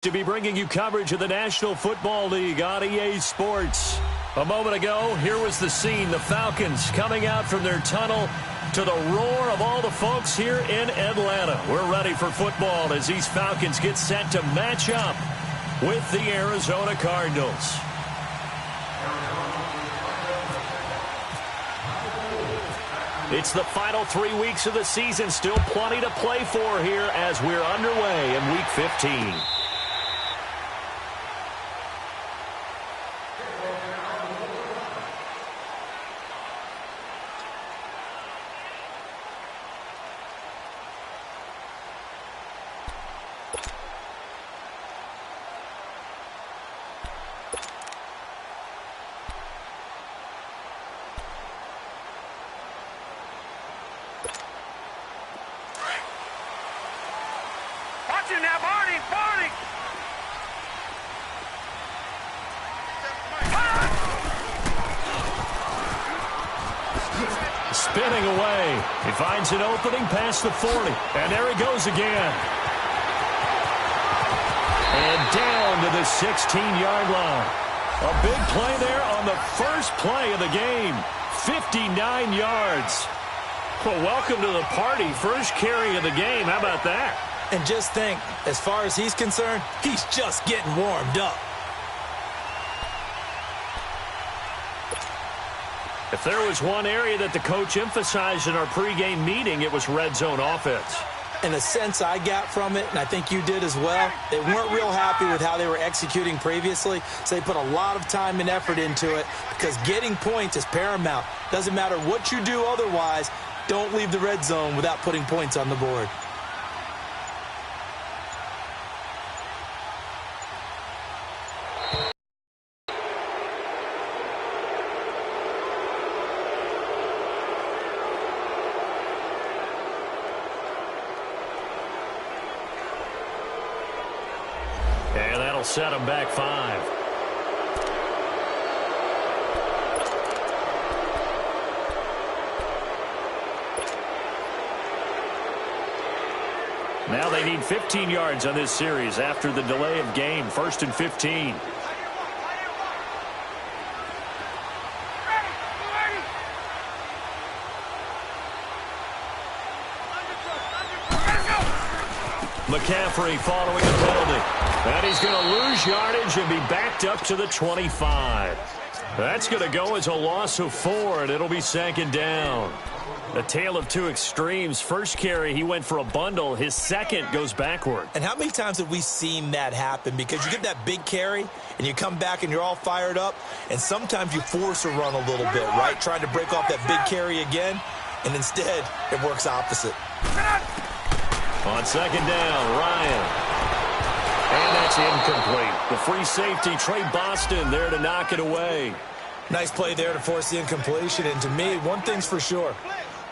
To be bringing you coverage of the National Football League on EA Sports. A moment ago, here was the scene. The Falcons coming out from their tunnel to the roar of all the folks here in Atlanta. We're ready for football as these Falcons get set to match up with the Arizona Cardinals. It's the final 3 weeks of the season. Still plenty to play for here as we're underway in Week 15. Spinning away. He finds an opening past the 40. And there he goes again. And down to the 16-yard line. A big play there on the first play of the game. 59 yards. Well, welcome to the party. First carry of the game. How about that? And just think, as far as he's concerned, he's just getting warmed up. If there was one area that the coach emphasized in our pregame meeting, it was red zone offense. In a sense I got from it, and I think you did as well, they weren't real happy with how they were executing previously, so they put a lot of time and effort into it because getting points is paramount. Doesn't matter what you do otherwise, don't leave the red zone without putting points on the board. And that'll set him back 5. Now they need 15 yards on this series after the delay of game. 1st and 15. McCaffrey following the penalty. And he's going to lose yardage and be backed up to the 25. That's going to go as a loss of 4, and it'll be 2nd down. A tale of two extremes. First carry, he went for a bundle. His second goes backward. And how many times have we seen that happen? Because you get that big carry, and you come back and you're all fired up, and sometimes you force a run a little bit, right? Trying to break off that big carry again, and instead it works opposite. On 2nd down, Ryan. And that's incomplete. The free safety, Trey Boston, there to knock it away. Nice play there to force the incompletion. And to me, one thing's for sure.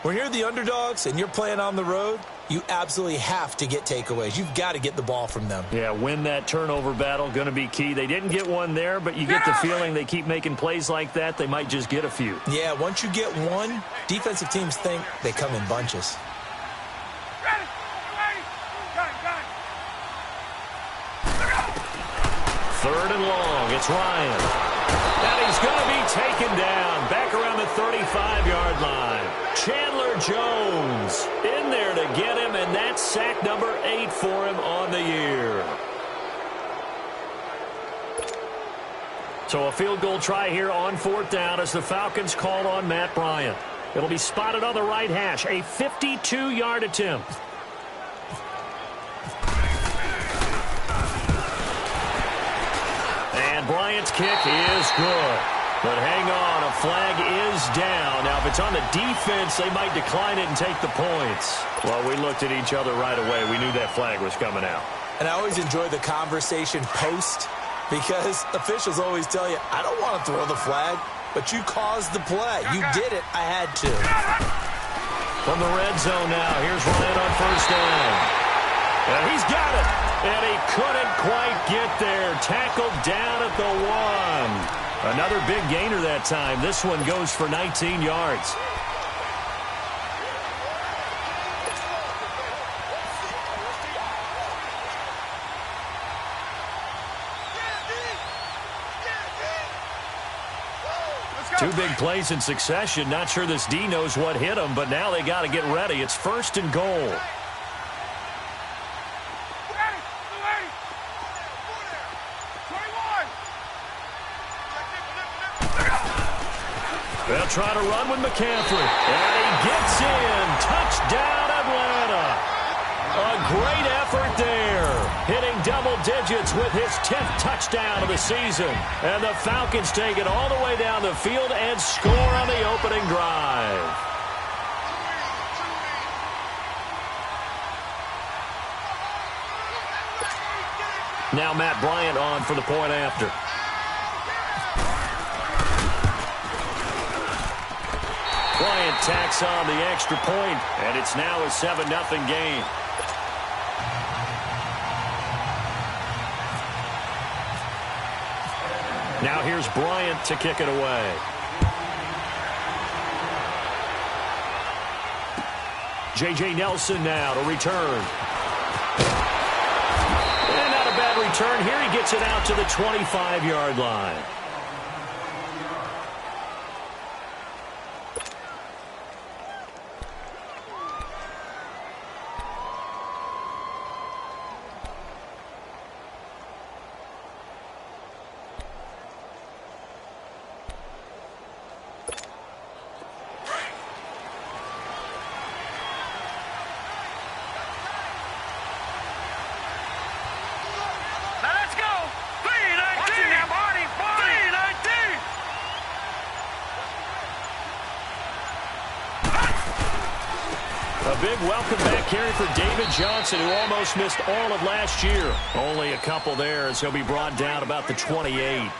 When you're the underdogs and you're playing on the road, you absolutely have to get takeaways. You've got to get the ball from them. Yeah, win that turnover battle, going to be key. They didn't get one there, but you get the feeling they keep making plays like that, they might just get a few. Yeah, once you get one, defensive teams think they come in bunches. Third and long, it's Ryan. And he's going to be taken down back around the 35-yard line. Chandler Jones in there to get him, and that's sack number 8 for him on the year. So a field goal try here on 4th down as the Falcons call on Matt Bryant. It'll be spotted on the right hash, a 52-yard attempt. And Bryant's kick is good. But hang on, a flag is down. Now, if it's on the defense, they might decline it and take the points. Well, we looked at each other right away. We knew that flag was coming out. And I always enjoy the conversation post because officials always tell you, I don't want to throw the flag, but you caused the play. You did it. I had to. From the red zone now, here's Ryan on 1st down. And he's got it. And he couldn't quite get there. Tackled down at the 1. Another big gainer that time. This one goes for 19 yards. Two big plays in succession. Not sure this D knows what hit him, but now they got to get ready. It's 1st and goal. They'll try to run with McCaffrey. And he gets in. Touchdown, Atlanta. A great effort there. Hitting double digits with his 10th touchdown of the season. And the Falcons take it all the way down the field and score on the opening drive. Now Matt Bryant on for the point after. Bryant tacks on the extra point, and it's now a 7-0 game. Now here's Bryant to kick it away. J.J. Nelson now to return. And not a bad return here. He gets it out to the 25-yard line. Big welcome back here for David Johnson, who almost missed all of last year. Only a couple there as he'll be brought down about the 28.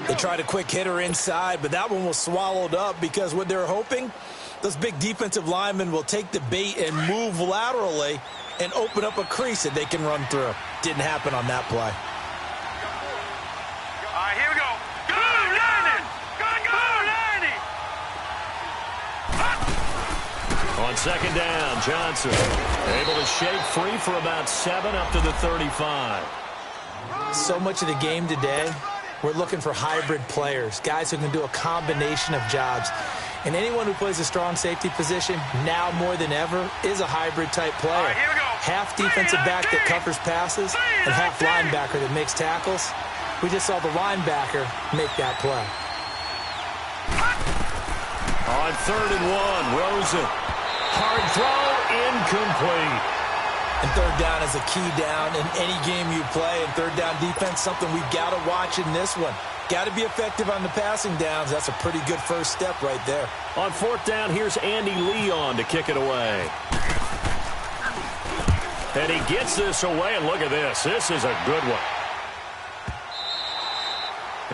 They tried a quick hitter inside, but that one was swallowed up because what they're hoping, those big defensive linemen will take the bait and move laterally and open up a crease that they can run through. Didn't happen on that play. All right, here we go. Go, Landon! Go, Landon! On 2nd down, Johnson able to shake free for about 7 up to the 35. So much of the game today, we're looking for hybrid players, guys who can do a combination of jobs. And anyone who plays a strong safety position, now more than ever, is a hybrid-type player. Right, here we go. Half defensive back that covers passes and half linebacker that makes tackles. We just saw the linebacker make that play. On 3rd and 1, Rosen. Hard throw, incomplete. And 3rd down is a key down in any game you play. And 3rd down defense, something we've got to watch in this one. Got to be effective on the passing downs. That's a pretty good first step right there. On 4th down, here's Andy Leon to kick it away. And he gets this away, and look at this. This is a good one.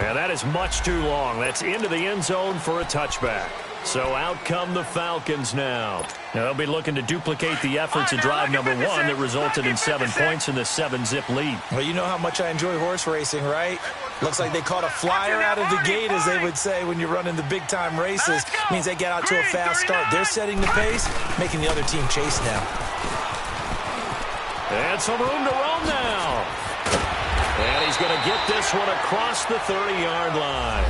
And that is much too long. That's into the end zone for a touchback. So out come the Falcons now. They'll be looking to duplicate the efforts of drive number 1 that resulted in 7 points in the 7-zip lead. Well, you know how much I enjoy horse racing, right? Looks like they caught a flyer out of the gate, as they would say when you're running the big-time races. Means they get out to a fast start. They're setting the pace, making the other team chase now. And some room to roam now. And he's going to get this one across the 30-yard line.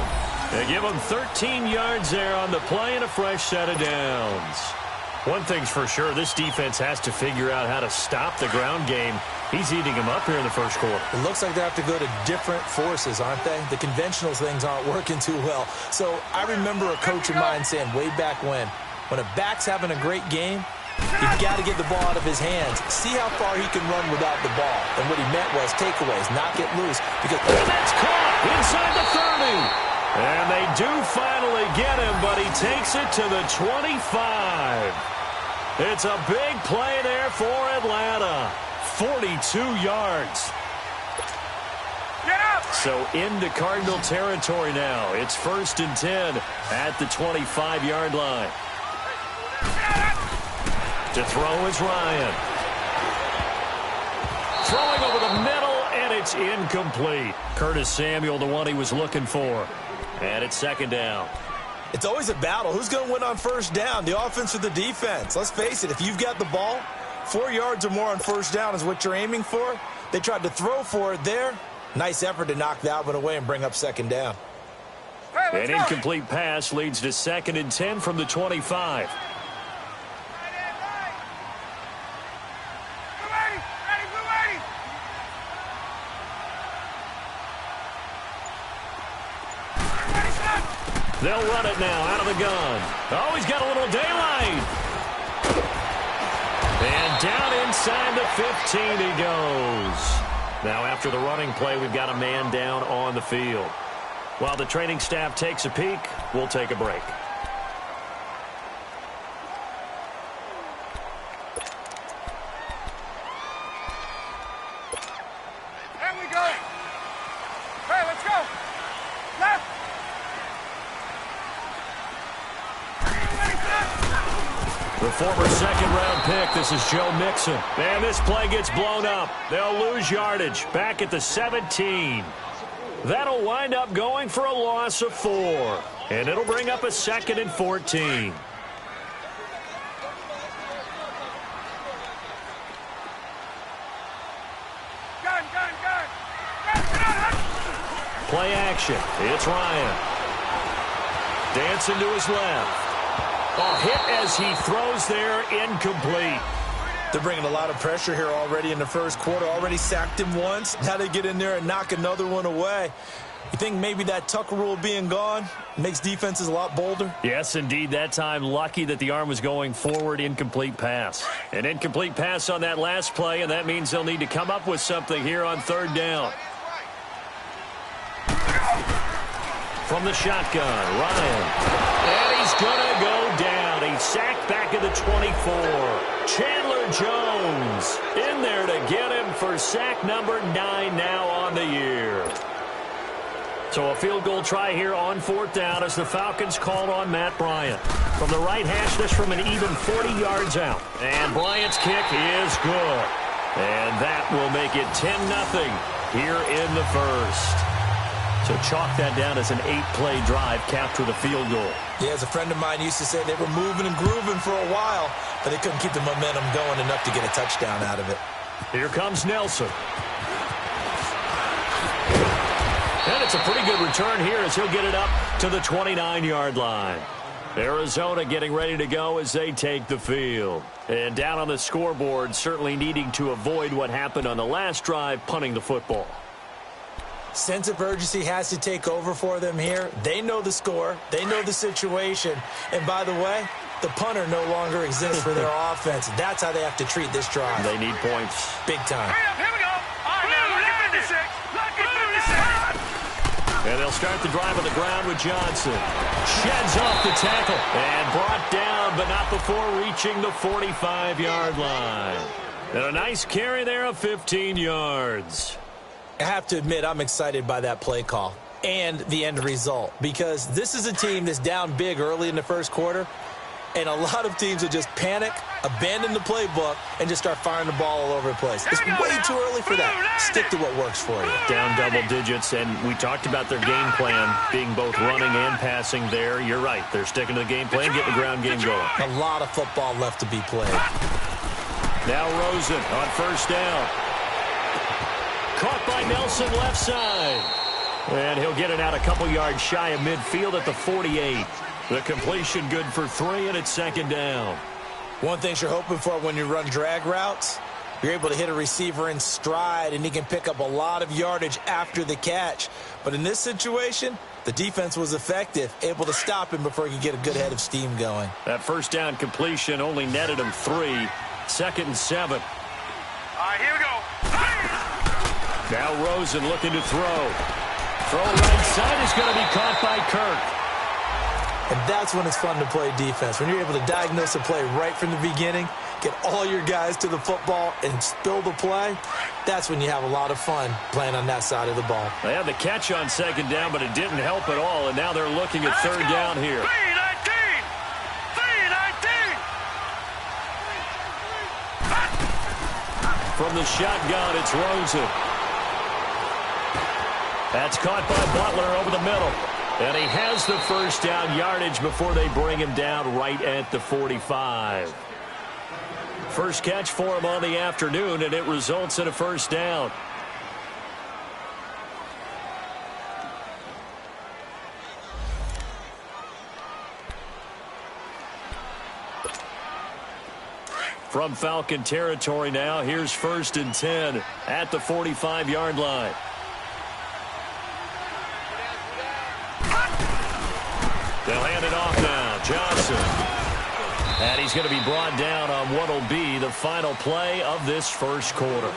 They give him 13 yards there on the play and a fresh set of downs. One thing's for sure, this defense has to figure out how to stop the ground game. He's eating them up here in the first quarter. It looks like they have to go to different forces, aren't they? The conventional things aren't working too well. So I remember a coach of mine saying way back when a back's having a great game, you've got to get the ball out of his hands. See how far he can run without the ball. And what he meant was takeaways, not get loose. Because that's caught inside the 30. And they do finally get him, but he takes it to the 25. It's a big play there for Atlanta. 42 yards. Yeah. So into Cardinal territory now. It's 1st and 10 at the 25-yard line. To throw is Ryan. Throwing over the middle, and it's incomplete. Curtis Samuel, the one he was looking for. And it's 2nd down. It's always a battle. Who's going to win on 1st down, the offense or the defense? Let's face it, if you've got the ball, 4 yards or more on 1st down is what you're aiming for. They tried to throw for it there. Nice effort to knock that one away and bring up 2nd down. Hey, An incomplete pass leads to 2nd and 10 from the 25. They'll run it now out of the gun. Oh, he's got a little daylight. And down inside the 15 he goes. Now after the running play, we've got a man down on the field. While the training staff takes a peek, we'll take a break. There we go. Hey, let's go. Left. The former second-round pick, this is Joe Mixon. And this play gets blown up. They'll lose yardage back at the 17. That'll wind up going for a loss of 4. And it'll bring up a 2nd and 14. Gun. Play action. It's Ryan. Dancing to his left. A hit as he throws there, incomplete. They're bringing a lot of pressure here already in the first quarter. Already sacked him once. Now they get in there and knock another one away. You think maybe that Tucker rule being gone makes defenses a lot bolder? Yes, indeed. That time, lucky that the arm was going forward. Incomplete pass. An incomplete pass on that last play, and that means they'll need to come up with something here on 3rd down. From the shotgun, Ryan. And he's going to go down. He's sacked back at the 24. Chandler Jones in there to get him for sack number 9 now on the year. So a field goal try here on 4th down as the Falcons called on Matt Bryant. From the right hash, this from an even 40 yards out. And Bryant's kick is good. And that will make it 10-0 here in the first. So chalk that down as an 8-play drive capped with a field goal. Yeah, as a friend of mine used to say, they were moving and grooving for a while, but they couldn't keep the momentum going enough to get a touchdown out of it. Here comes Nelson. And it's a pretty good return here as he'll get it up to the 29-yard line. Arizona getting ready to go as they take the field. And down on the scoreboard, certainly needing to avoid what happened on the last drive, punting the football. Sense of urgency has to take over for them here. They know the score. They know the situation. And by the way, the punter no longer exists for their offense. That's how they have to treat this drive. They need points. Big time. Here we go. All right, now look at 56. Look at 56. And they'll start the drive on the ground with Johnson. Sheds off the tackle. And brought down, but not before reaching the 45-yard line. And a nice carry there of 15 yards. I have to admit, I'm excited by that play call and the end result because this is a team that's down big early in the first quarter, and a lot of teams will just panic, abandon the playbook, and just start firing the ball all over the place. It's way too early for that. Stick to what works for you. Down double digits, and we talked about their game plan being both running and passing there. You're right. They're sticking to the game plan, getting the ground game going. A lot of football left to be played. Now Rosen on 1st down. Caught by Nelson left side. And he'll get it out a couple yards shy of midfield at the 48. The completion good for 3, and it's 2nd down. One thing you're hoping for when you run drag routes, you're able to hit a receiver in stride, and he can pick up a lot of yardage after the catch. But in this situation, the defense was effective, able to stop him before he could get a good head of steam going. That 1st down completion only netted him 3. 2nd and 7. All right, here we go. Now Rosen looking to throw. Throw right side is going to be caught by Kirk. And that's when it's fun to play defense. When you're able to diagnose a play right from the beginning, get all your guys to the football and spill the play, that's when you have a lot of fun playing on that side of the ball. They had the catch on 2nd down, but it didn't help at all, and now they're looking at 3rd down here. 3-19. From the shotgun, it's Rosen. That's caught by Butler over the middle. And he has the 1st down yardage before they bring him down right at the 45. First catch for him on the afternoon, and it results in a 1st down. From Falcon territory now, here's 1st and 10 at the 45-yard line. They'll hand it off now. Johnson. And he's going to be brought down on what will be the final play of this first quarter.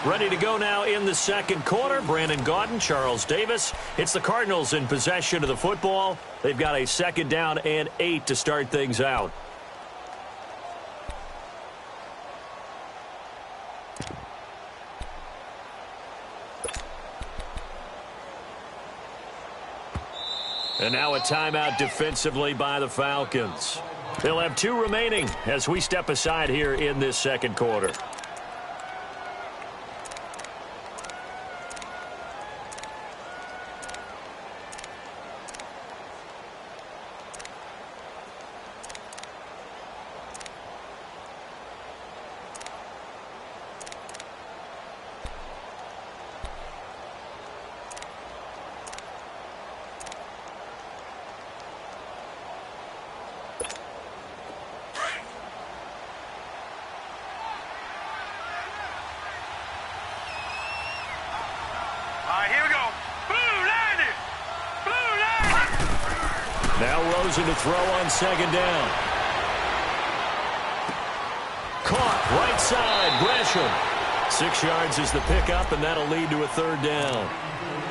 Ready to go now in the second quarter. Brandon Gaudin, Charles Davis. It's the Cardinals in possession of the football. They've got a 2nd down and 8 to start things out. And now a timeout defensively by the Falcons. They'll have 2 remaining as we step aside here in this second quarter. To throw on 2nd down. Caught right side. Gresham. 6 yards is the pickup, and that'll lead to a 3rd down.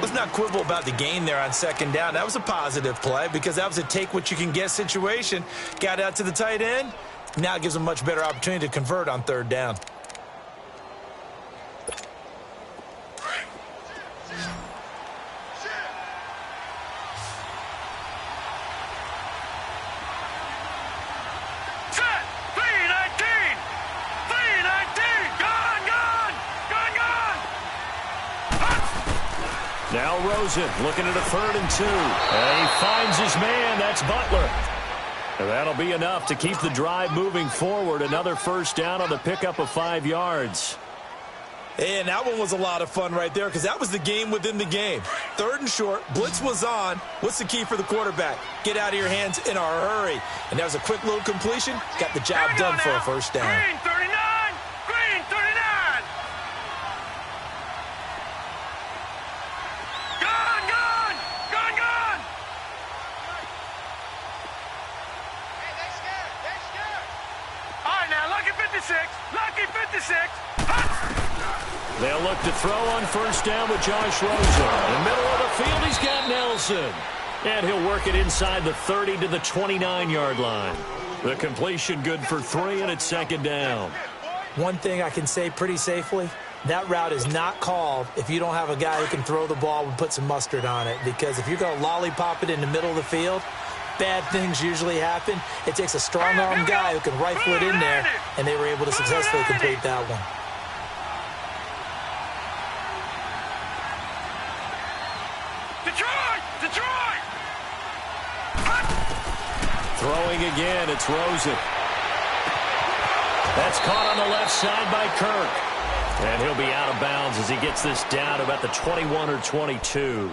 Let's not quibble about the gain there on 2nd down. That was a positive play because that was a take-what-you-can-get situation. Got out to the tight end. Now it gives them a much better opportunity to convert on 3rd down. Now Rosen looking at a 3rd and 2. And he finds his man. That's Butler. And that'll be enough to keep the drive moving forward. Another 1st down on the pickup of 5 yards. And that one was a lot of fun right there because that was the game within the game. 3rd and short. Blitz was on. What's the key for the quarterback? Get out of your hands in a hurry. And that was a quick little completion. Got the job done for a 1st down. Green 39! Green 39! Lucky 56. They'll look to throw on 1st down with Josh Rosen. In the middle of the field, he's got Nelson. And he'll work it inside the 30 to the 29-yard line. The completion good for 3, and it's 2nd down. One thing I can say pretty safely, that route is not called if you don't have a guy who can throw the ball and put some mustard on it. Because if you're going to lollipop it in the middle of the field, bad things usually happen. It takes a strong-arm guy who can rifle it in there, and they were able to successfully complete that one. Detroit! Throwing again, it's Rosen. That's caught on the left side by Kirk. And he'll be out of bounds as he gets this down about the 21 or 22.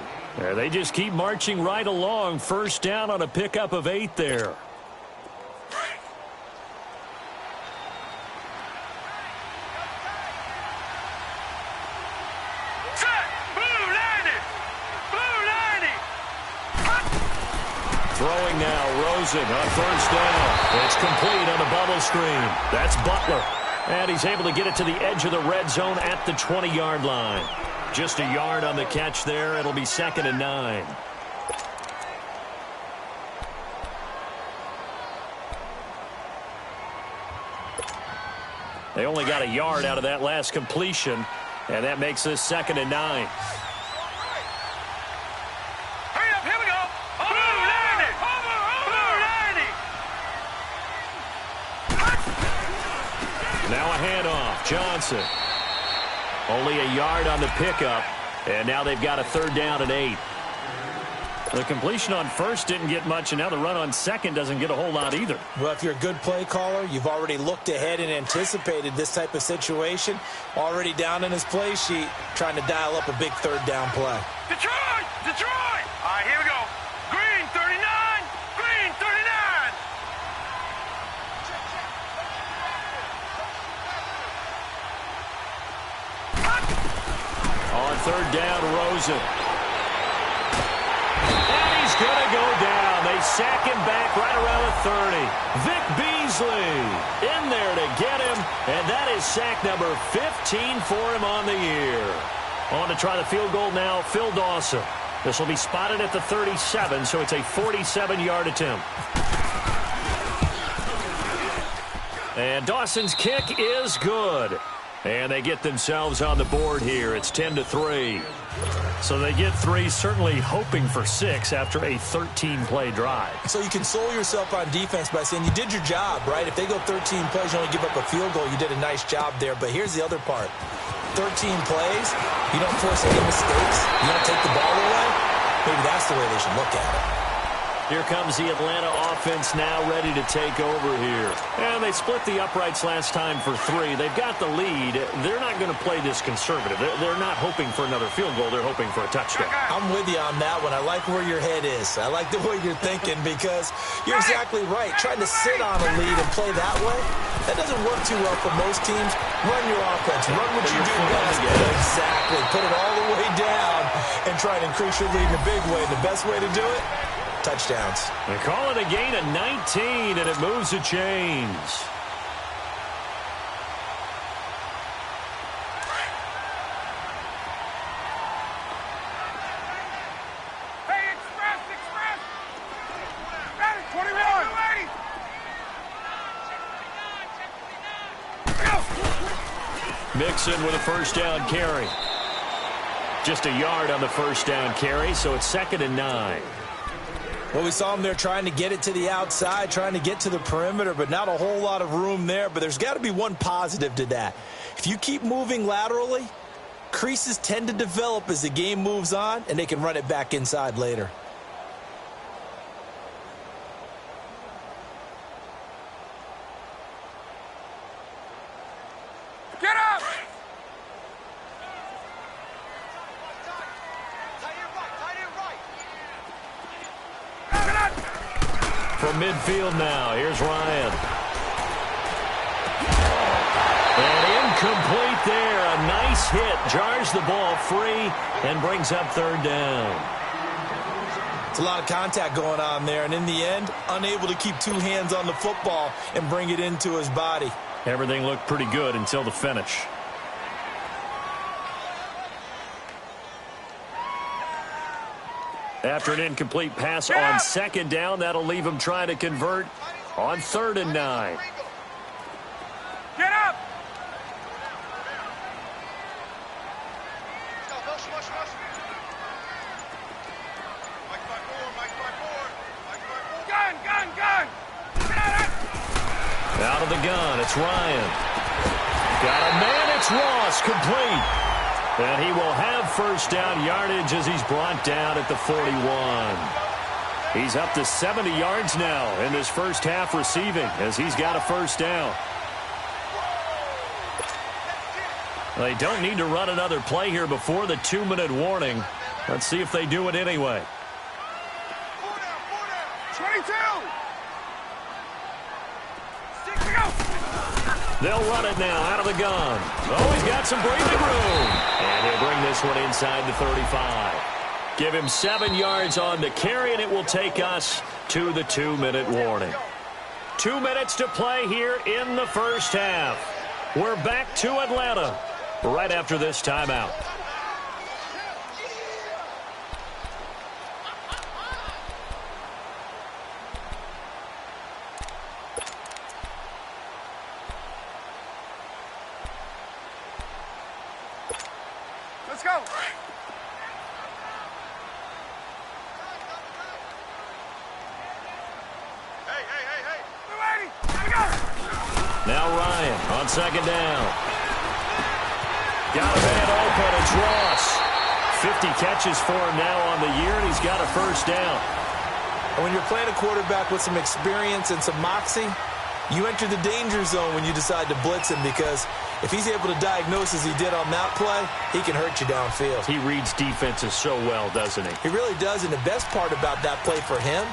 They just keep marching right along. 1st down on a pickup of 8 there. Throwing now, Rosen on 1st down. It's complete on the bubble screen. That's Butler. And he's able to get it to the edge of the red zone at the 20-yard line. Just a yard on the catch there. It'll be 2nd and 9. They only got a yard out of that last completion, and that makes this 2nd and 9. Hurry up, here we go. Now a handoff. Johnson. Only a yard on the pickup, and now they've got a 3rd down and 8. The completion on 1st didn't get much, and now the run on 2nd doesn't get a whole lot either. Well, if you're a good play caller, you've already looked ahead and anticipated this type of situation. Already down in his play sheet, trying to dial up a big 3rd down play. Detroit! Detroit! All right, here we go. Green 39! Green 39! third down, Rosen. And he's going to go down. They sack him back right around the 30. Vic Beasley in there to get him, and that is sack number 15 for him on the year. On to try the field goal now, Phil Dawson. This will be spotted at the 37, so it's a 47-yard attempt. And Dawson's kick is good. And they get themselves on the board here. It's 10-3. So they get 3, certainly hoping for 6 after a 13-play drive. So you console yourself on defense by saying you did your job, right? If they go 13 plays, you only give up a field goal, you did a nice job there. But here's the other part. 13 plays, you don't force any mistakes, you don't take the ball away. Maybe that's the way they should look at it. Here comes the Atlanta offense now ready to take over here. And they split the uprights last time for 3. They've got the lead. They're not going to play this conservative. They're not hoping for another field goal. They're hoping for a touchdown. I'm with you on that one. I like where your head is. I like the way you're thinking because you're exactly right. Trying to sit on a lead and play that way, that doesn't work too well for most teams. Run your offense. Run what you do best. Exactly. Put it all the way down and try to increase your lead in a big way. The best way to do it? Touchdowns. They call it a gain of 19, and it moves the chains. Hey, express! Got it, 21! Mixon with a first down carry. Just a yard on the first down carry, so it's 2nd and 9. Well, we saw him there trying to get it to the outside, trying to get to the perimeter, but not a whole lot of room there. But there's got to be one positive to that. If you keep moving laterally, creases tend to develop as the game moves on, and they can run it back inside later. Get up! From midfield now, here's Ryan. And incomplete there. A nice hit. Jars the ball free and brings up third down. It's a lot of contact going on there, and in the end, unable to keep 2 hands on the football and bring it into his body. Everything looked pretty good until the finish. After an incomplete pass on 2nd down, that'll leave him trying to convert on 3rd and 9. Get up! Gun! Out of the gun, it's Ryan. Got a man, it's Ross, complete. And he will have first down yardage as he's brought down at the 41. He's up to 70 yards now in this first half receiving as he's got a first down. They don't need to run another play here before the 2-minute warning. Let's see if they do it anyway. 22! They'll run it now out of the gun. Oh, he's got some breathing room. And he'll bring this one inside the 35. Give him 7 yards on the carry, and it will take us to the 2-minute warning. 2 minutes to play here in the first half. We're back to Atlanta right after this timeout. Let's go! Hey! We're ready! Here we go! Now Ryan on 2nd down. Got a man open. It's Ross. 50 catches for him now on the year, and he's got a first down. And when you're playing a quarterback with some experience and some moxie, you enter the danger zone when you decide to blitz him, because if he's able to diagnose as he did on that play, he can hurt you downfield. He reads defenses so well, doesn't he? He really does, and the best part about that play for him,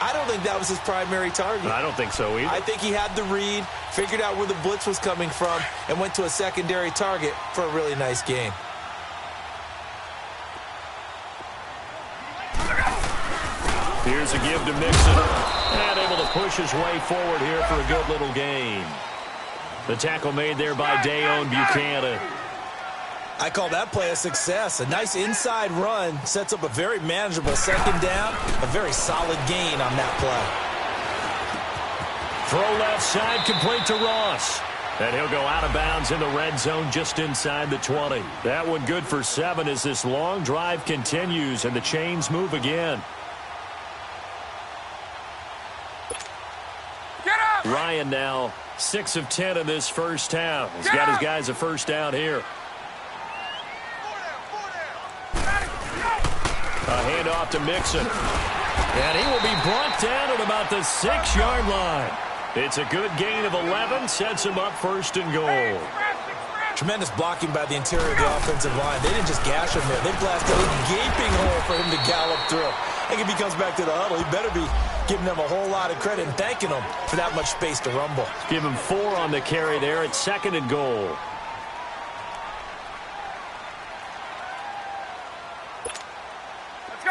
I don't think that was his primary target. I don't think so either. I think he had the read, figured out where the blitz was coming from, and went to a secondary target for a really nice gain. Here's a give to Mixon. And able to push his way forward here for a good little gain. The tackle made there by Dayon Buchanan. I call that play a success. A nice inside run sets up a very manageable second down. A very solid gain on that play. Throw left side, complete to Ross. And he'll go out of bounds in the red zone just inside the 20. That one good for 7 as this long drive continues and the chains move again. Get up! Ryan now 6 of 10 in this first half. He's got his guys a first down here. A handoff to Mixon. And he will be brought down at about the 6-yard line. It's a good gain of 11, sets him up first and goal. Tremendous blocking by the interior of the offensive line. They didn't just gash him there. They blasted a gaping hole for him to gallop through. I think if he comes back to the huddle, he better be giving them a whole lot of credit and thanking them for that much space to rumble. Give him 4 on the carry there at 2nd and goal.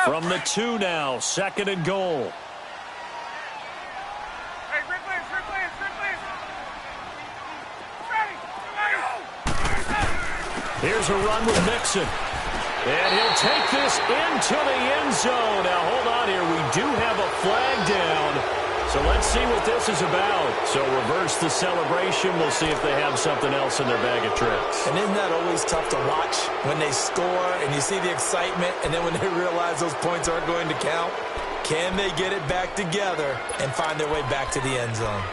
From the 2 now, 2nd and goal. Hey, Ridley. Here's a run with Mixon. And he'll take this into the end zone. Now, hold on here. We do have a flag down. So let's see what this is about. So reverse the celebration. We'll see if they have something else in their bag of tricks. And isn't that always tough to watch when they score and you see the excitement and then when they realize those points aren't going to count? Can they get it back together and find their way back to the end zone?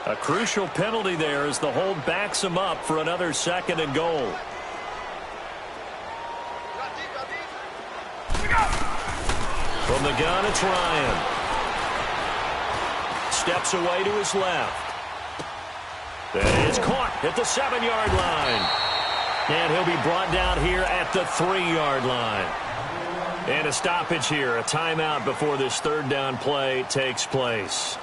A crucial penalty there as the hold backs him up for another 2nd and goal. From the gun, it's Ryan. Steps away to his left. And it's caught at the 7-yard line. And he'll be brought down here at the 3-yard line. And a stoppage here, a timeout before this 3rd down play takes place.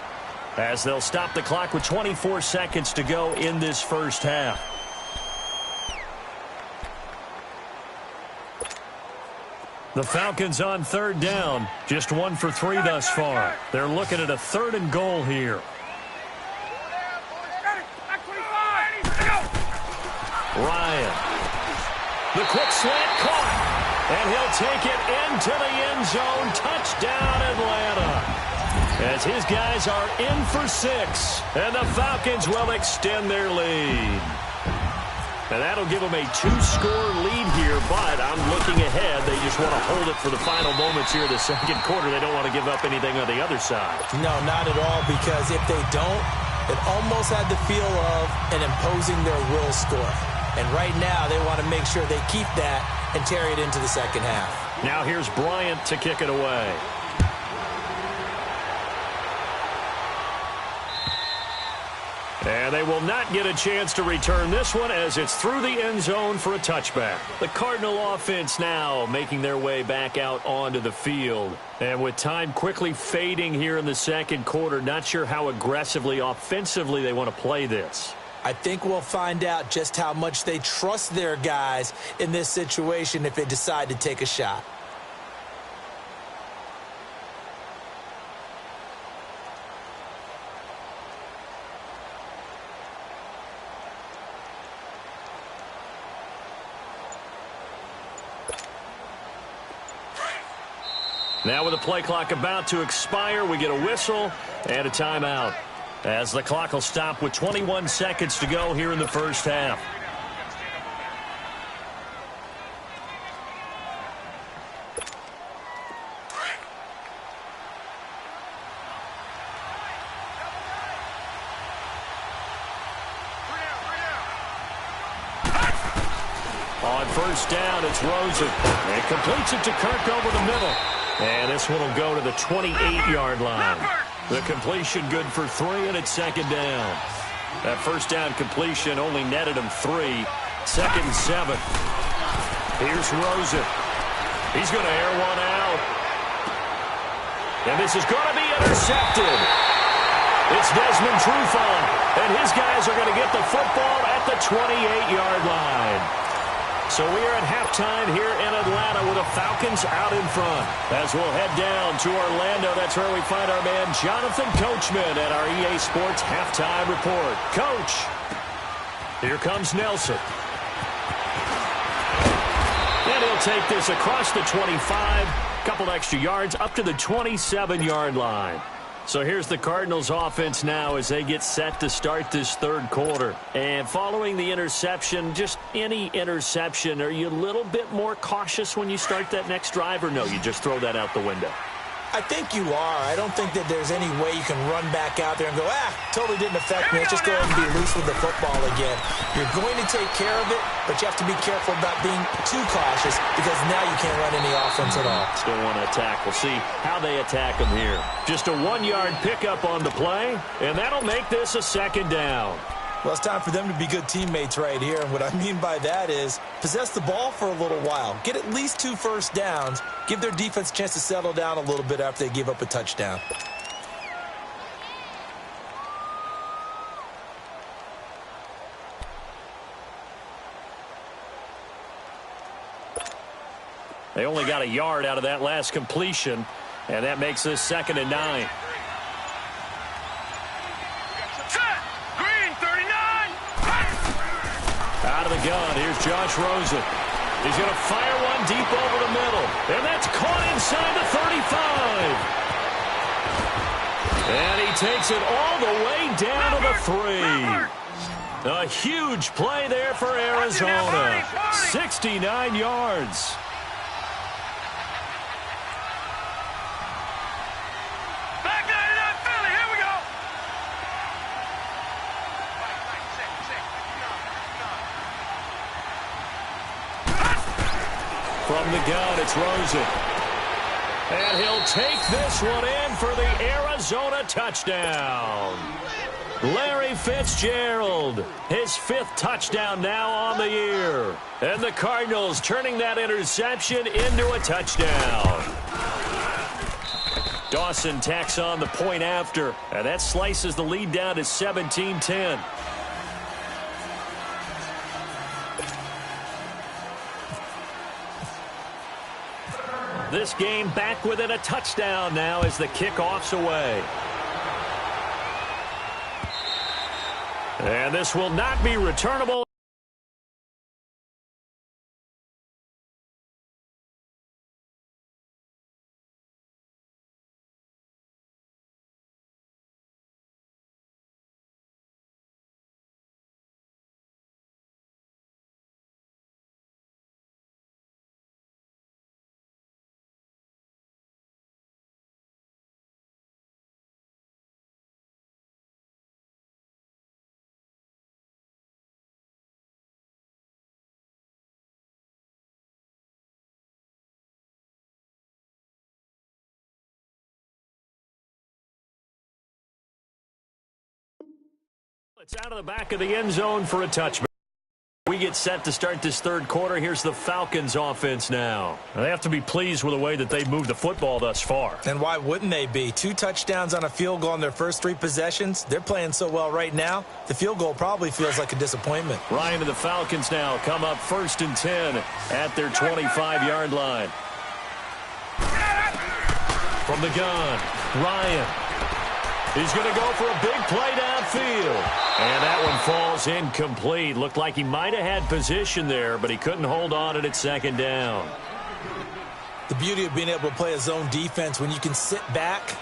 As they'll stop the clock with 24 seconds to go in this first half. The Falcons on 3rd down. Just 1 for 3 thus far. They're looking at a 3rd and goal here. Ryan. The quick slant caught. And he'll take it into the end zone. Touchdown, Atlanta. As his guys are in for 6. And the Falcons will extend their lead. And that'll give them a 2-score lead here, but I'm looking ahead. They just want to hold it for the final moments here of the 2nd quarter. They don't want to give up anything on the other side. No, not at all, because if they don't, it almost had the feel of an imposing their will score. And right now, they want to make sure they keep that and carry it into the 2nd half. Now here's Bryant to kick it away. And they will not get a chance to return this one as it's through the end zone for a touchback. The Cardinal offense now making their way back out onto the field. And with time quickly fading here in the 2nd quarter, not sure how aggressively, offensively they want to play this. I think we'll find out just how much they trust their guys in this situation if they decide to take a shot. Now with the play clock about to expire, we get a whistle and a timeout. As the clock will stop with 21 seconds to go here in the first half. On first down, it's Rosen. And completes it to Kirk over the middle. And this one will go to the 28-yard line. The completion good for 3, and it's 2nd down. That first down completion only netted him 3. 2nd and 7. Here's Rosen. He's going to air one out. And this is going to be intercepted. It's Desmond Trufant. And his guys are going to get the football at the 28-yard line. So we are at halftime here in Atlanta with the Falcons out in front. As we'll head down to Orlando, that's where we find our man Jonathan Coachman at our EA Sports Halftime Report. Coach, here comes Nelson. And he'll take this across the 25, couple extra yards up to the 27-yard line. So here's the Cardinals offense now as they get set to start this third quarter. And following the interception, just any interception, are you a little bit more cautious when you start that next drive, or no, you just throw that out the window? I think you are. I don't think that there's any way you can run back out there and go, totally didn't affect me. Let's just go ahead and be loose with the football again. You're going to take care of it, but you have to be careful about being too cautious because now you can't run any offense at all. Still want to attack. We'll see how they attack them here. Just a 1-yard pickup on the play, and that'll make this a second down. Well, it's time for them to be good teammates right here. And what I mean by that is possess the ball for a little while. Get at least 2 first downs. Give their defense a chance to settle down a little bit after they give up a touchdown. They only got a yard out of that last completion, and that makes this 2nd and 9. Out of the gun, here's Josh Rosen. He's going to fire one deep over the middle. And that's caught inside the 35. And he takes it all the way down to the 3. A huge play there for Arizona. 69 yards. From the gun, it's Rosen. And he'll take this one in for the Arizona touchdown. Larry Fitzgerald, his 5th touchdown now on the year. And the Cardinals turning that interception into a touchdown. Dawson tacks on the point after, and that slices the lead down to 17-10. This game back within a touchdown now as the kickoff's away. And this will not be returnable. It's out of the back of the end zone for a touchback. We get set to start this third quarter. Here's the Falcons offense now. They have to be pleased with the way that they've moved the football thus far. And why wouldn't they be? 2 touchdowns on a field goal in their first 3 possessions. They're playing so well right now, the field goal probably feels like a disappointment. Ryan and the Falcons now come up 1st and 10 at their 25-yard line. From the gun, Ryan. He's going to go for a big play downfield. And that one falls incomplete. Looked like he might have had position there, but he couldn't hold on at 2nd down. The beauty of being able to play a zone defense when you can sit back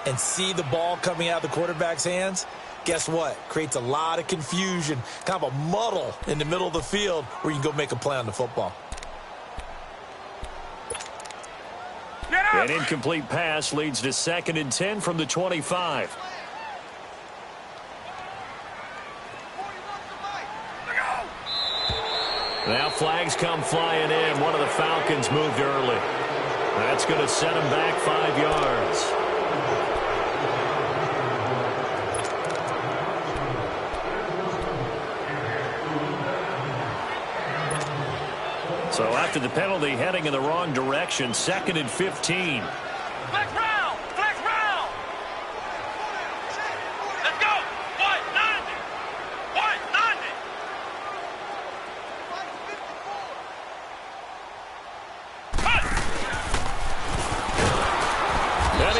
and see the ball coming out of the quarterback's hands, guess what? Creates a lot of confusion, kind of a muddle in the middle of the field where you can go make a play on the football. An incomplete pass leads to 2nd and 10 from the 25. Now flags come flying in. One of the Falcons moved early. That's going to set him back 5 yards. So after the penalty, heading in the wrong direction, 2nd and 15. Flex round! Flex round! Let's go! 190! 190!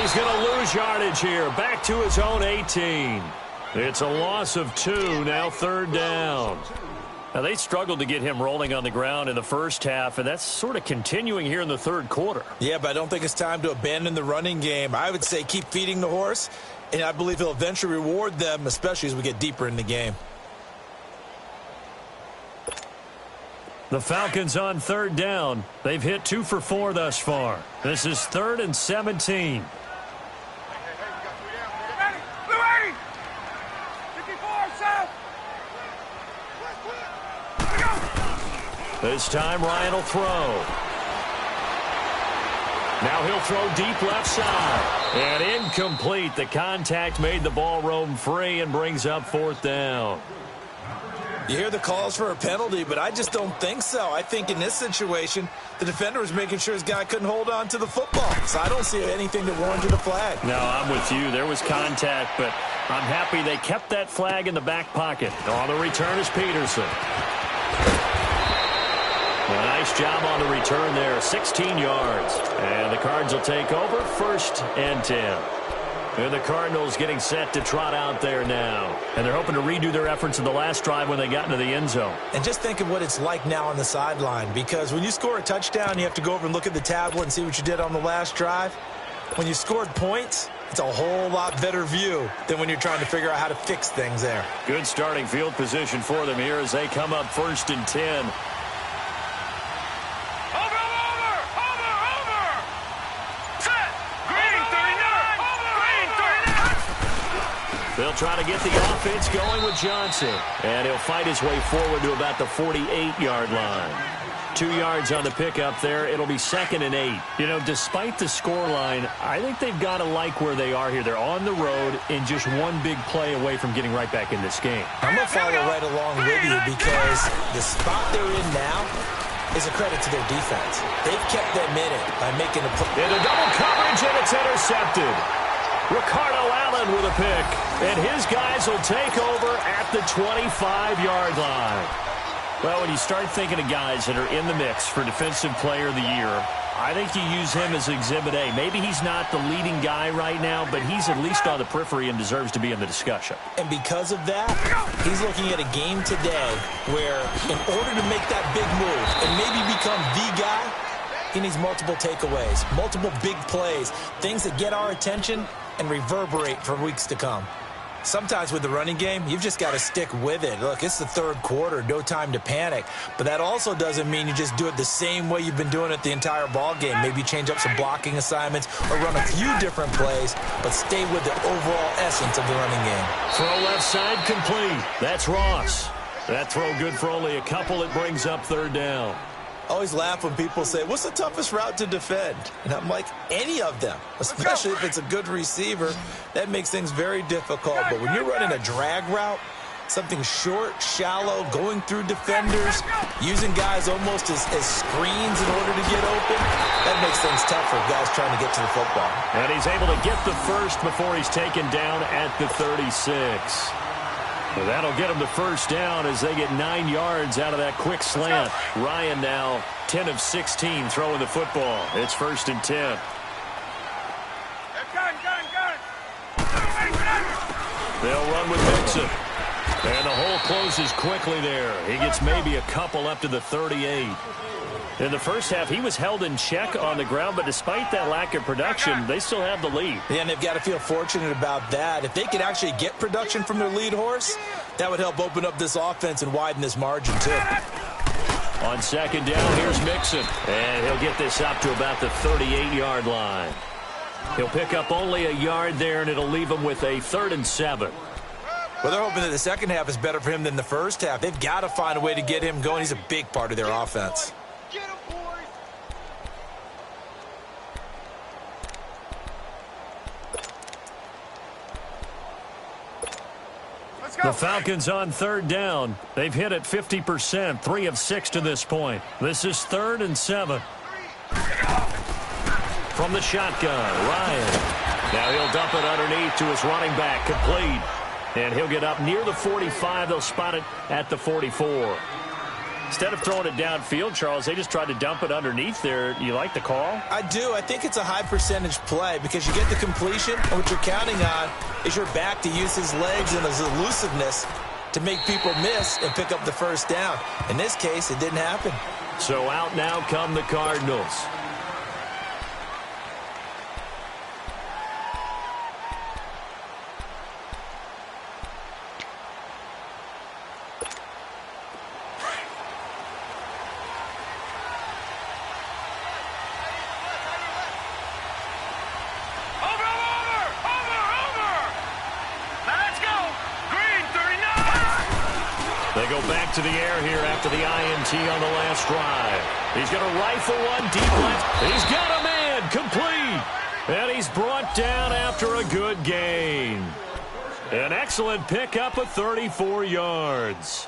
he's going to lose yardage here. Back to his own 18. It's a loss of 2, now 3rd down. Now, they struggled to get him rolling on the ground in the first half, and that's sort of continuing here in the 3rd quarter. Yeah, but I don't think it's time to abandon the running game. I would say keep feeding the horse, and I believe he'll eventually reward them, especially as we get deeper in the game. The Falcons on 3rd down. They've hit 2 for 4 thus far. This is 3rd and 17. This time, Ryan will throw. Now he'll throw deep left side. And incomplete. The contact made the ball roam free and brings up 4th down. You hear the calls for a penalty, but I just don't think so. I think in this situation, the defender was making sure his guy couldn't hold on to the football. So I don't see anything that warranted a flag. No, I'm with you. There was contact, but I'm happy they kept that flag in the back pocket. On the return is Peterson. A nice job on the return there, 16 yards. And the Cards will take over, 1st and 10. And the Cardinals getting set to trot out there now. And they're hoping to redo their efforts in the last drive when they got into the end zone. And just think of what it's like now on the sideline, because when you score a touchdown, you have to go over and look at the tablet and see what you did on the last drive. When you scored points, it's a whole lot better view than when you're trying to figure out how to fix things there. Good starting field position for them here as they come up 1st and 10. They'll try to get the offense going with Johnson. And he'll fight his way forward to about the 48-yard line. 2 yards on the pickup there. It'll be 2nd and 8. You know, despite the scoreline, I think they've got to like where they are here. They're on the road and just one big play away from getting right back in this game. I'm going to follow right along with you because the spot they're in now is a credit to their defense. They've kept them in it by making a play. Into double coverage, and it's intercepted. Ricardo Allen with a pick, and his guys will take over at the 25-yard line. Well, when you start thinking of guys that are in the mix for Defensive Player of the Year, I think you use him as Exhibit A. Maybe he's not the leading guy right now, but he's at least on the periphery and deserves to be in the discussion. And because of that, he's looking at a game today where in order to make that big move and maybe become the guy, he needs multiple takeaways, multiple big plays, things that get our attention and reverberate for weeks to come. Sometimes with the running game, you've just got to stick with it. Look, it's the 3rd quarter, no time to panic. But that also doesn't mean you just do it the same way you've been doing it the entire ball game. Maybe change up some blocking assignments or run a few different plays, but stay with the overall essence of the running game. Throw left side complete. That's Ross. That throw good for only a couple. It brings up 3rd down. I always laugh when people say, what's the toughest route to defend? And I'm like, any of them, especially if it's a good receiver. That makes things very difficult. But when you're running a drag route, something short, shallow, going through defenders, using guys almost as screens in order to get open, that makes things tough for guys trying to get to the football. And he's able to get the first before he's taken down at the 36. So that'll get him the 1st down as they get 9 yards out of that quick slant. Ryan now 10 of 16 throwing the football. It's 1st and 10. They'll run with Mixon. And the hole closes quickly there. He gets maybe a couple up to the 38. In the first half, he was held in check on the ground, but despite that lack of production, they still have the lead. Yeah, and they've got to feel fortunate about that. If they could actually get production from their lead horse, that would help open up this offense and widen this margin, too. On 2nd down, here's Mixon. And he'll get this up to about the 38-yard line. He'll pick up only a yard there, and it'll leave him with a 3rd and 7. Well, they're hoping that the second half is better for him than the first half. They've got to find a way to get him going. He's a big part of their offense. The Falcons on 3rd down. They've hit it 50%, 3 of 6 to this point. This is 3rd and 7. From the shotgun, Ryan. Now he'll dump it underneath to his running back, complete. And he'll get up near the 45. They'll spot it at the 44. Instead of throwing it downfield, Charles, they just tried to dump it underneath there. You like the call? I do. I think it's a high percentage play because you get the completion, and what you're counting on is your back to use his legs and his elusiveness to make people miss and pick up the first down. In this case, it didn't happen. So out now come the Cardinals. They go back to the air here after the INT on the last drive. He's going to rifle one deep left. He's got a man complete. And he's brought down after a good gain. An excellent pickup of 34 yards.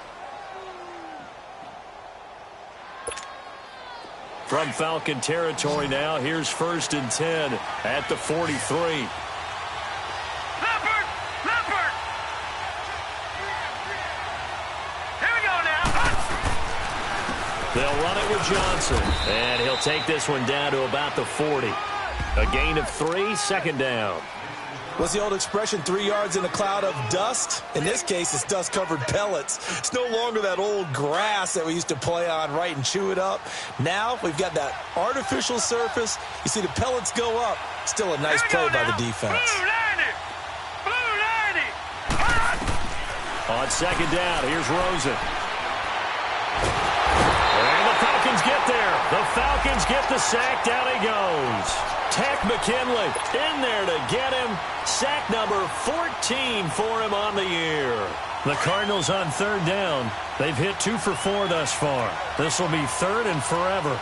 From Falcon territory now, here's 1st and 10 at the 43. They'll run it with Johnson, and he'll take this one down to about the 40. A gain of 3, 2nd down. What's the old expression, 3 yards in a cloud of dust? In this case, it's dust-covered pellets. It's no longer that old grass that we used to play on, right, and chew it up. Now we've got that artificial surface. You see the pellets go up. Still a nice play by the defense. On 2nd down, here's Rosen. And the Falcons get there. The Falcons get the sack. Down he goes. Tack McKinley in there to get him. Sack number 14 for him on the year. The Cardinals on 3rd down. They've hit 2 for 4 thus far. This will be 3rd and forever.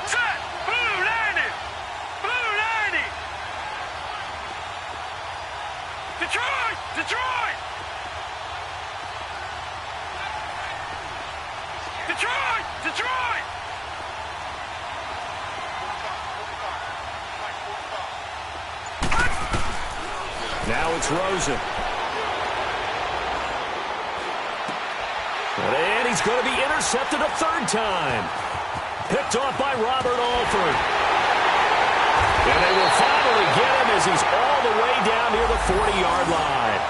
Set! Blue 90! Blue 90! Detroit! Detroit! Detroit! Detroit! Now it's Rosen. And he's going to be intercepted a 3rd time. Picked off by Robert Alford. And they will finally get him as he's all the way down near the 40-yard line.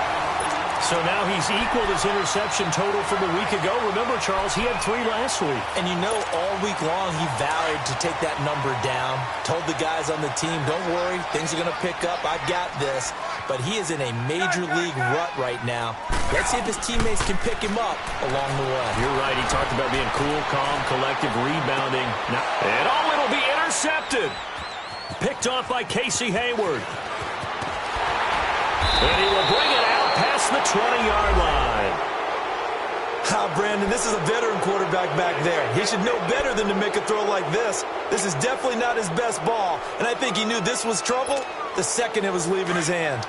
So now he's equaled his interception total from a week ago. Remember, Charles, he had 3 last week. And you know, all week long he vowed to take that number down. Told the guys on the team, don't worry, things are going to pick up. I've got this. But he is in a major league rut right now. Let's see if his teammates can pick him up along the way. You're right. He talked about being cool, calm, collective, rebounding. And it'll be intercepted. Picked off by Casey Hayward. And he will bring it out past the 20-yard line. Brandon, this is a veteran quarterback back there. He should know better than to make a throw like this. This is definitely not his best ball. And I think he knew this was trouble the second it was leaving his hand.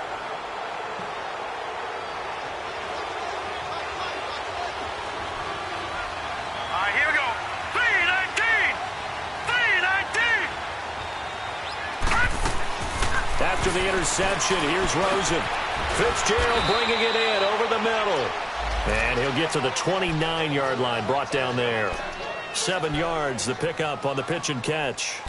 All right, here we go. 319! 319! After the interception, here's Rosen. Fitzgerald bringing it in over the middle. And he'll get to the 29-yard line, brought down there. 7 yards, the pickup on the pitch and catch.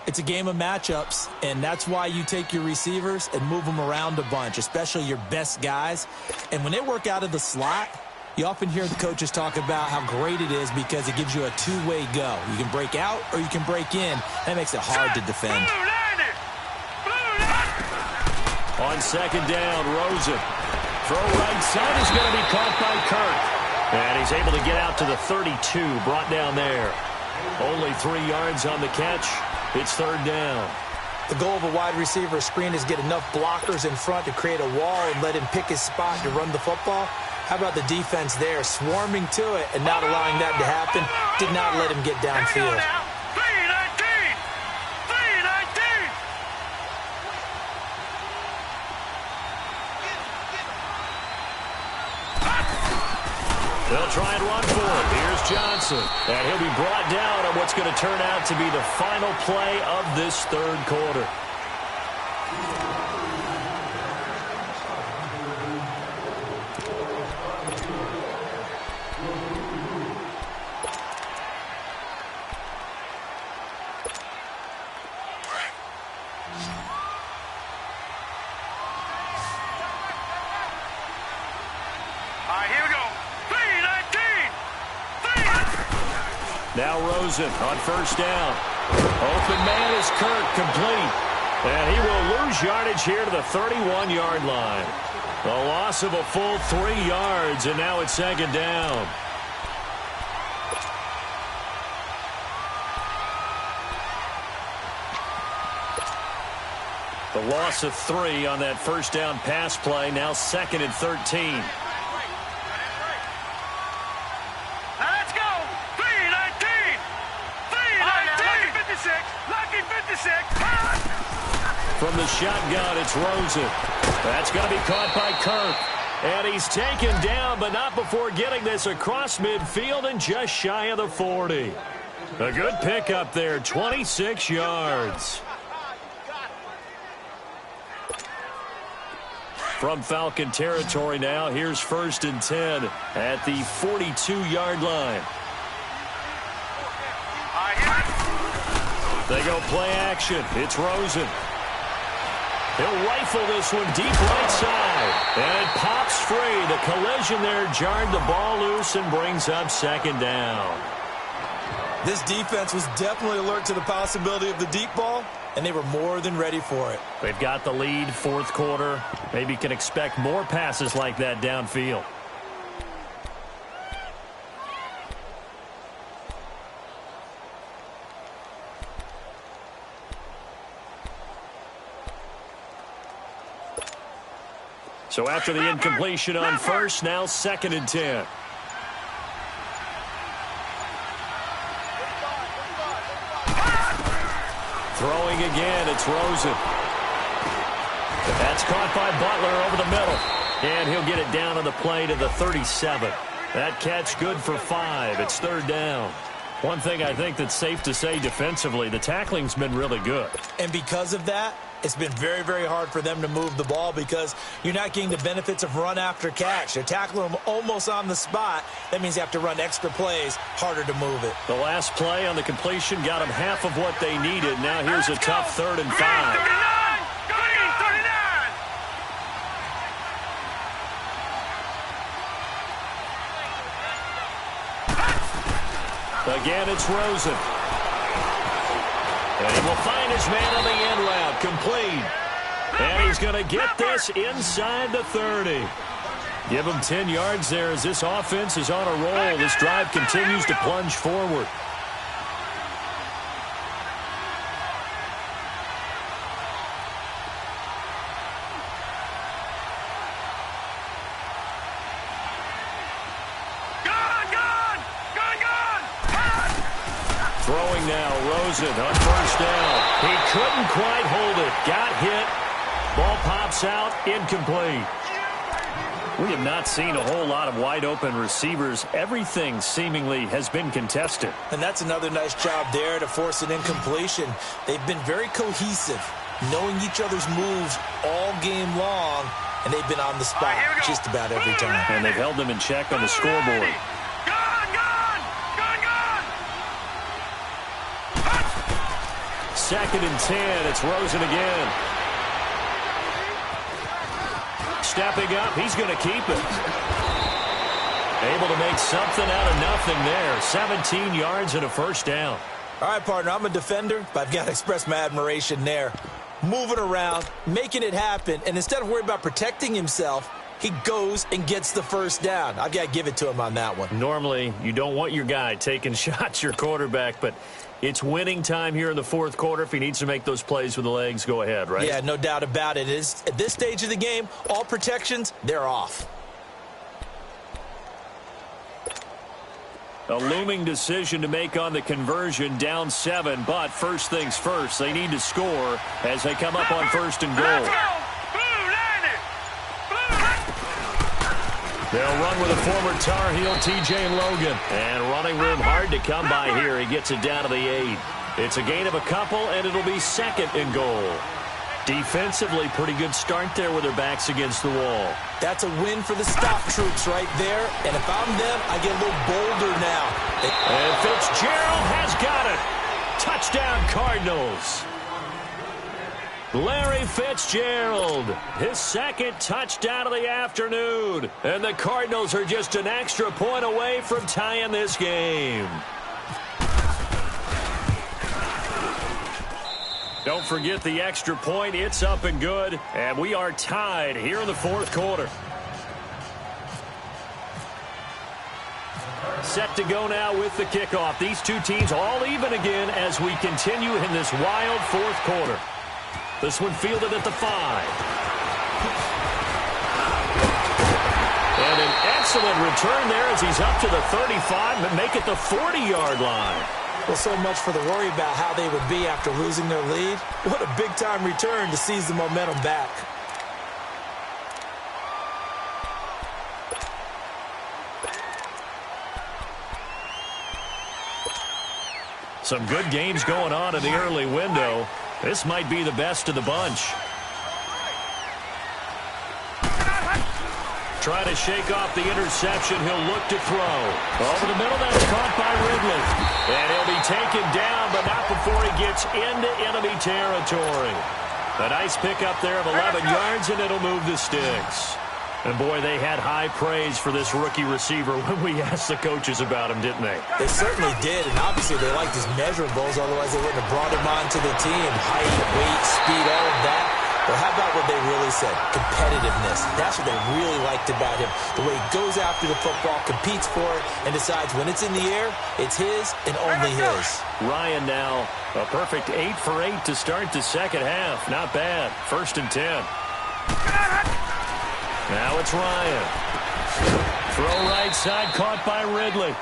It's a game of matchups, and that's why you take your receivers and move them around a bunch, especially your best guys. And when they work out of the slot, you often hear the coaches talk about how great it is because it gives you a two-way go. You can break out or you can break in. That makes it hard to defend. On 2nd down, Rosen. Throw right side is going to be caught by Kirk. And he's able to get out to the 32, brought down there. Only 3 yards on the catch. It's 3rd down. The goal of a wide receiver screen is get enough blockers in front to create a wall and let him pick his spot to run the football. How about the defense there, swarming to it and not allowing that to happen? Did not let him get downfield. They'll try and run for it. Here's Johnson. And he'll be brought down on what's going to turn out to be the final play of this 3rd quarter. Now Rosen on first down. Open man is Kirk, complete. And he will lose yardage here to the 31-yard line. A loss of a full 3 yards, and now it's second down. The loss of 3 on that first down pass play, now second and 13. Let's go! 3-19! 3-19! 56! Lucky 56! From the shotgun, it's Rosen. That's going to be caught by Kirk. And he's taken down, but not before getting this across midfield and just shy of the 40. A good pickup there, 26 yards. From Falcon territory now, here's 1st and 10 at the 42-yard line. They go play action. It's Rosen. He'll rifle this one deep right side. And it pops free. The collision there jarred the ball loose and brings up second down. This defense was definitely alert to the possibility of the deep ball, and they were more than ready for it. They've got the lead, 4th quarter. Maybe can expect more passes like that downfield. So after the incompletion on first, now 2nd and 10. Throwing again, it's Rosen. That's caught by Butler over the middle. And he'll get it down on the play to the 37. That catch good for 5. It's 3rd down. One thing I think that's safe to say defensively, the tackling's been really good. And because of that, it's been very, very hard for them to move the ball because you're not getting the benefits of run after catch. They're tackling them almost on the spot. That means you have to run extra plays, harder to move it. The last play on the completion got them half of what they needed. Now here's a tough 3rd and 5. 39! Again, it's Rosen. And he will find his man on the end route, complete. And he's going to get this inside the 30. Give him 10 yards there as this offense is on a roll. This drive continues to plunge forward. Throwing now, Rosen on first down. He couldn't quite hold it. Got hit. Ball pops out, incomplete. We have not seen a whole lot of wide-open receivers. Everything seemingly has been contested. And that's another nice job there to force an incompletion. They've been very cohesive, knowing each other's moves all game long, and they've been on the spot just about every time. And they've held them in check on the scoreboard. Second and 10. It's Rosen again. Stepping up. He's going to keep it. Able to make something out of nothing there. 17 yards and a first down. All right, partner, I'm a defender, but I've got to express my admiration there. Moving around, making it happen, and instead of worrying about protecting himself, he goes and gets the first down. I've got to give it to him on that one. Normally, you don't want your guy taking shots, your quarterback, but it's winning time here in the 4th quarter. If he needs to make those plays with the legs, go ahead, right? Yeah, no doubt about it. At this stage of the game, all protections, they're off. A looming decision to make on the conversion, down 7, but first things first, they need to score as they come up on 1st and goal. They'll run with a former Tar Heel, T.J. Logan. And running room hard to come by here. He gets it down to the 8. It's a gain of a couple, and it'll be 2nd and goal. Defensively, pretty good start there with their backs against the wall. That's a win for the stop troops right there. And if I'm them, I get a little bolder now. And Fitzgerald has got it. Touchdown, Cardinals. Larry Fitzgerald, his 2nd touchdown of the afternoon. And the Cardinals are just an extra point away from tying this game. Don't forget the extra point. It's up and good. And we are tied here in the fourth quarter. Set to go now with the kickoff. These two teams all even again as we continue in this wild fourth quarter. This one fielded at the 5. And an excellent return there as he's up to the 35 and make it the 40-yard line. Well, so much for the worry about how they would be after losing their lead. What a big-time return to seize the momentum back. Some good games going on in the early window. This might be the best of the bunch. Trying to shake off the interception. He'll look to throw. Over the middle, that's caught by Ridley. And he'll be taken down, but not before he gets into enemy territory. A nice pickup there of 11 yards, and it'll move the sticks. And, boy, they had high praise for this rookie receiver when we asked the coaches about him, didn't they? They certainly did, and obviously they liked his measurables, otherwise they wouldn't have brought him onto the team. Height, weight, speed, all of that. But how about what they really said? Competitiveness. That's what they really liked about him. The way he goes after the football, competes for it, and decides when it's in the air, it's his and only his. Ryan now, a perfect 8 for 8 to start the second half. Not bad. 1st and 10. Now it's Ryan. Throw right side, caught by Ridley.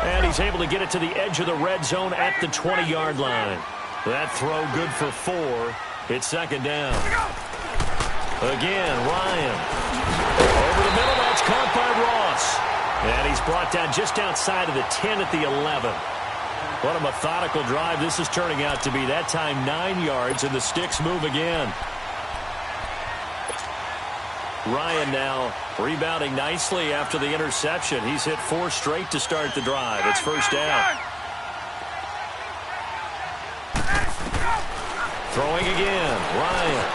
And he's able to get it to the edge of the red zone at the 20-yard line. That throw good for 4. It's second down. Again, Ryan. Over the middle, that's caught by Ross. And he's brought down just outside of the 10 at the 11. What a methodical drive this is turning out to be. That time 9 yards, and the sticks move again. Ryan now rebounding nicely after the interception. He's hit 4 straight to start the drive. It's first down. Throwing again, Ryan.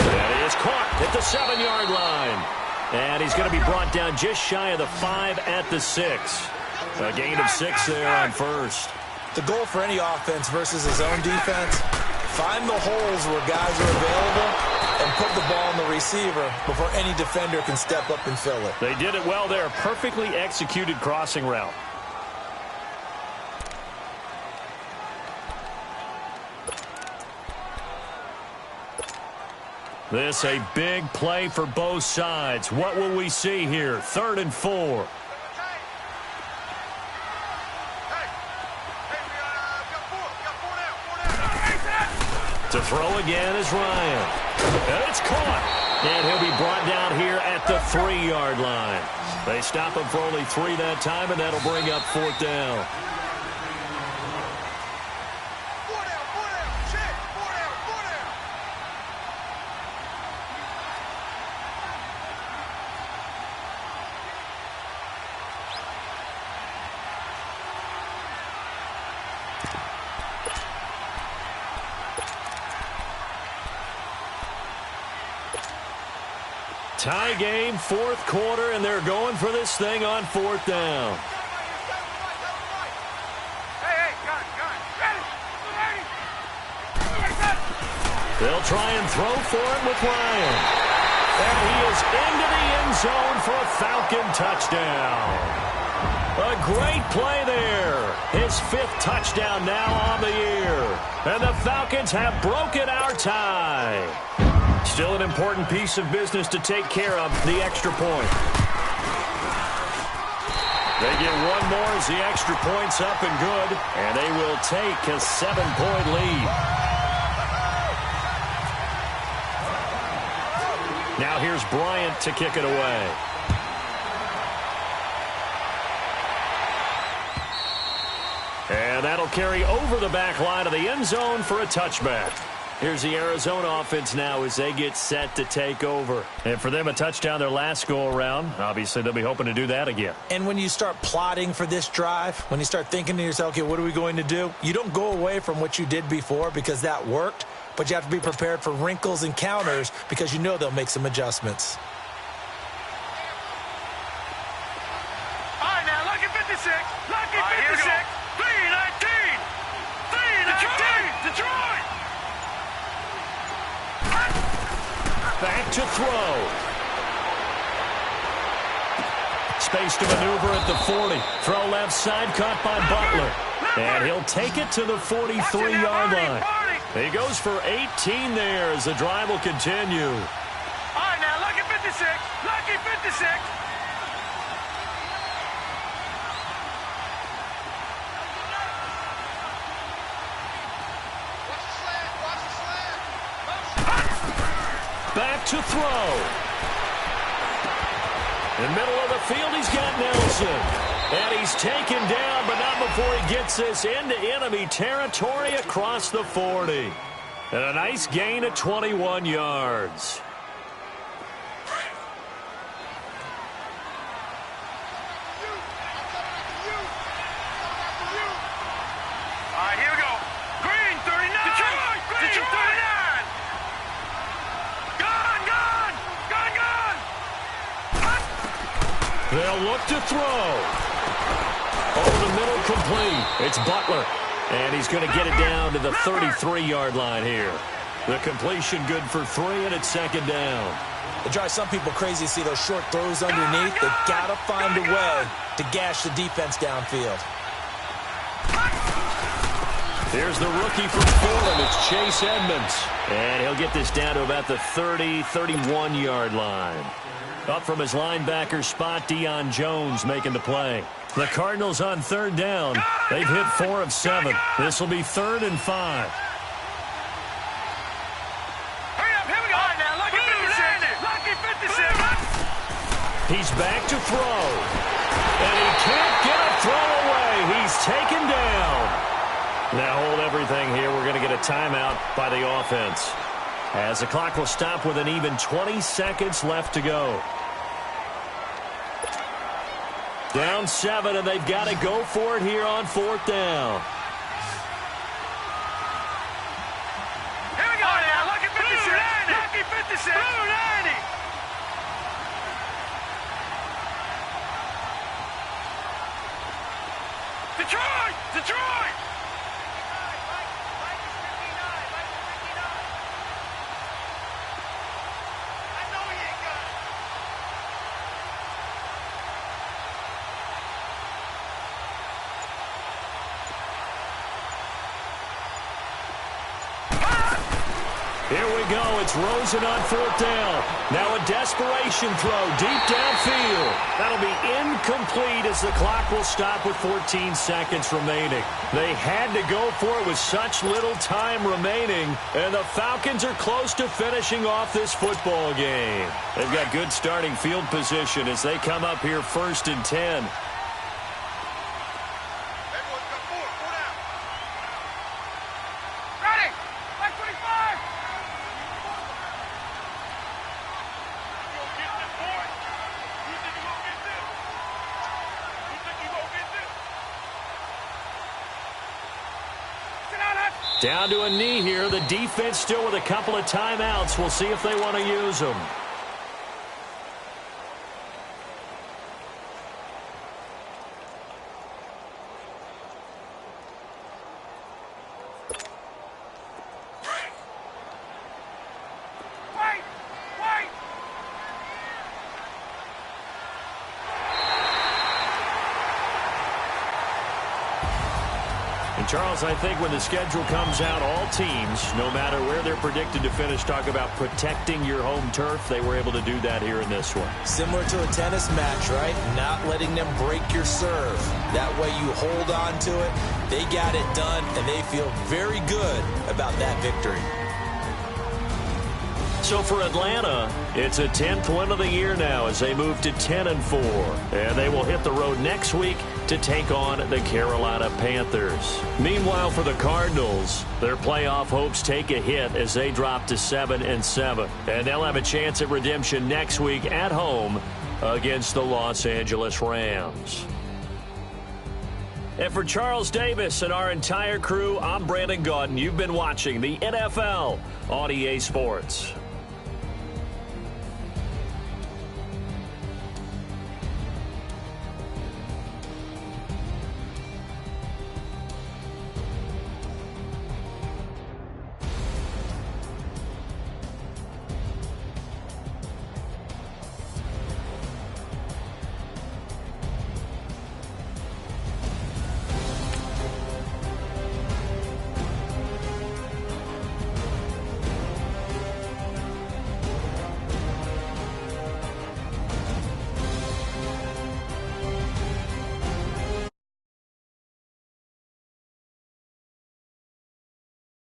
And he is caught at the 7-yard line. And he's going to be brought down just shy of the 5 at the 6. A gain of 6 there on first. The goal for any offense versus his own defense, find the holes where guys are available and put the ball on the receiver before any defender can step up and fill it. They did it well there. Perfectly executed crossing route. This a big play for both sides. What will we see here? 3rd and 4. To throw again is Ryan. And it's caught. And he'll be brought down here at the 3-yard line. They stop him for only 3 that time, and that'll bring up 4th down. Tie game, 4th quarter, and they're going for this thing on 4th down. They'll try and throw for it with Ryan. And he is into the end zone for a Falcon touchdown. A great play there. His 5th touchdown now on the year. And the Falcons have broken our tie. Still an important piece of business to take care of, the extra point. They get one more as the extra point's up and good, and they will take a 7-point lead. Now here's Bryant to kick it away. And that'll carry over the back line of the end zone for a touchback. Here's the Arizona offense now as they get set to take over. And for them, a touchdown their last go-around. Obviously, they'll be hoping to do that again. And when you start plotting for this drive, when you start thinking to yourself, okay, what are we going to do? You don't go away from what you did before because that worked, but you have to be prepared for wrinkles and counters because you know they'll make some adjustments. All right, now, lucky 56. Lucky 56. 319. 319. Detroit. back to throw. Space to maneuver at the 40. Throw left side, caught by Butler. And he'll take it to the 43-yard line. He goes for 18 there as the drive will continue. All right, now, lucky 56. Lucky 56. Back to throw. In the middle of the field, he's got Nelson. And he's taken down, but not before he gets this into enemy territory across the 40. And a nice gain of 21 yards. All right, here we go. Green, 39. Detroit, Green, Detroit. 39. Gone. They'll look to throw. Over the middle, complete. It's Butler. And he's going to get it down to the 33-yard line here. The completion good for 3, and it's second down. It drives some people crazy to see those short throws underneath. They've got to find a way to gash the defense downfield. Here's the rookie from Fordham. It's Chase Edmonds. And he'll get this down to about the 30, 31-yard line. Up from his linebacker spot, Deion Jones making the play. The Cardinals on third down. They've hit 4 of 7. This will be 3rd and 5. Hurry up, here we go. All right, now, lucky 56. Lucky 56. He's back to throw. And he can't get a throw away. He's taken down. Now hold everything here. We're going to get a timeout by the offense, as the clock will stop with an even 20 seconds left to go. Down 7, and they've got to go for it here on 4th down. Here we go now. Lucky 56. Lucky 56. Blue 90. Detroit! Detroit! Here we go. It's Rosen on 4th down. Now a desperation throw deep downfield. That'll be incomplete as the clock will stop with 14 seconds remaining. They had to go for it with such little time remaining, and the Falcons are close to finishing off this football game. They've got good starting field position as they come up here 1st and 10. Down to a knee here. The defense still with a couple of timeouts. We'll see if they want to use them. Charles, I think when the schedule comes out, all teams, no matter where they're predicted to finish, talk about protecting your home turf. They were able to do that here in this one. Similar to a tennis match, right? Not letting them break your serve. That way you hold on to it. They got it done, and they feel very good about that victory. So for Atlanta, it's a 10th win of the year now as they move to 10-4. And they will hit the road next week to take on the Carolina Panthers. Meanwhile, for the Cardinals, their playoff hopes take a hit as they drop to 7-7. And they'll have a chance at redemption next week at home against the Los Angeles Rams. And for Charles Davis and our entire crew, I'm Brandon Gaudin. You've been watching the NFL on EA Sports.